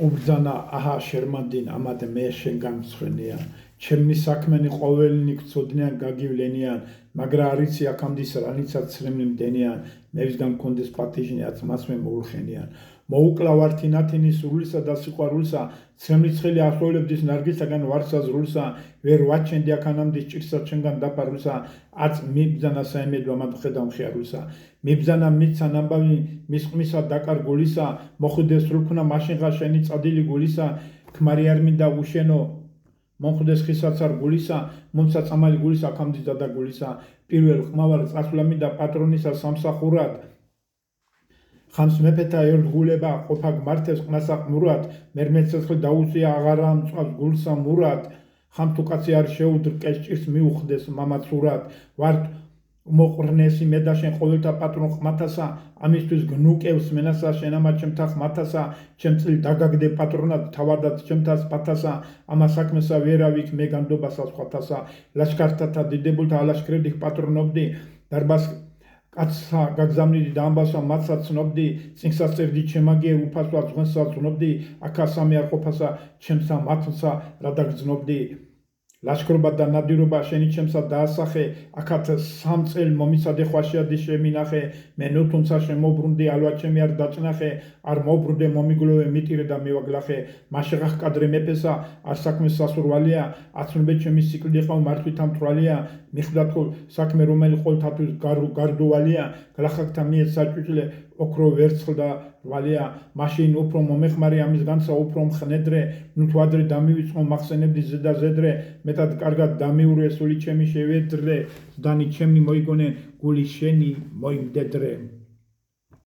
უბრძანა აჰა შერმანდინ ამად მე შენ გამცხრენია ჩემი საქმენი ყოველნი გწოდნიან გაგივლენიან მაგრამ არიცი აქამდე რანიცაც ცრემლი მდენიან მევისგან მქონდეს პატიჟნიაც მას მე მოულხენიან მოუკლა ვართინათინი სრულისა და სიყვარულსა ცრემლის ცხელი ახოლებდის ნარგილსაგან ვარსა ზრულსა ვერ ვაჩენდი აქანამდე ჭირსა ჩემგან დაფარულსა აც მიბძანა საიმედო მადხედა მხიარულსა მიბძანა მიცან ამბავი მის ყმისა დაკარგულისა მოხვდეს სრულქნა მაშინღა შენი წადილი გულისა ქმარი არ მინდა უშენო მომხდეს ხისაც არ გულისა მომცა წამალი გულისა აქამდე დადა გულისა პირველ ყმავარ წასვლა მინდა პატრონისა სამსახურად ხამს მეფეთა ერთგულება ყოფა გმართებს ყმასა ყმურად მერმეცეცხლი დაუწია აღარა მწვავს გულსა მურად ხამ თუ კაცი არ შეუდრკეს ჭირს მიუხდეს მამაცურად ვარ მოყრნესი მე და შენ ყოველთა პატრონ ყმათასა ამისთვის გნუკევს მენასა შენამა ჩემთა ყმათასა ჩემ წილ დაგაგდე პატრონად თავადად ჩემთას პათასა ამა საქმესა ვერავიქ მე განდობასა სხვათასა ლაშქართათა დიდებულთა ალაშქრედი პატრონობდი დარბას კაცსა გაგზავნიდი და ამბასა მათსა ცნობდი წინსა წერდი ჩემაგე უფასვა ძღვენსა ცნობდი აქა სამი არ ყოფასა ჩემსა მათსა რა დაგძნობდი ლაშქრობა და ნადირობა შენი ჩემსა დაასახე აქათ სამ წელ მომიცადე ხვაშიადი შემინახე მე ნუ თუმცა შემოbrunდი ალვა ჩემი არ დაჭნახე არ მოbrunდე მომიგლოვე მიტირე და მევაგლახე მაშიღახ კადრე მეფესა არ საქმეს სასურვალია აცნობე ჩემი სიკვდილი ყავ მართვითა მთვრალია მიხვდა თუ საქმე რომელი ყოველთათვის გარდუვალია გლახაკთა მიერ საჭუჭლე ოქრო ვერცხლდა ვალია მაშინ უფრო მომეხმარი ამის განსა უფრო მხნედრე ნუ თუ ადრე დამივიწყო მახსენებდი ზედა ზედრე მეტად კარგად დამიურვე სული ჩემი შევედრე დანი ჩემი მოიგონე გული შენი მოიმდედრე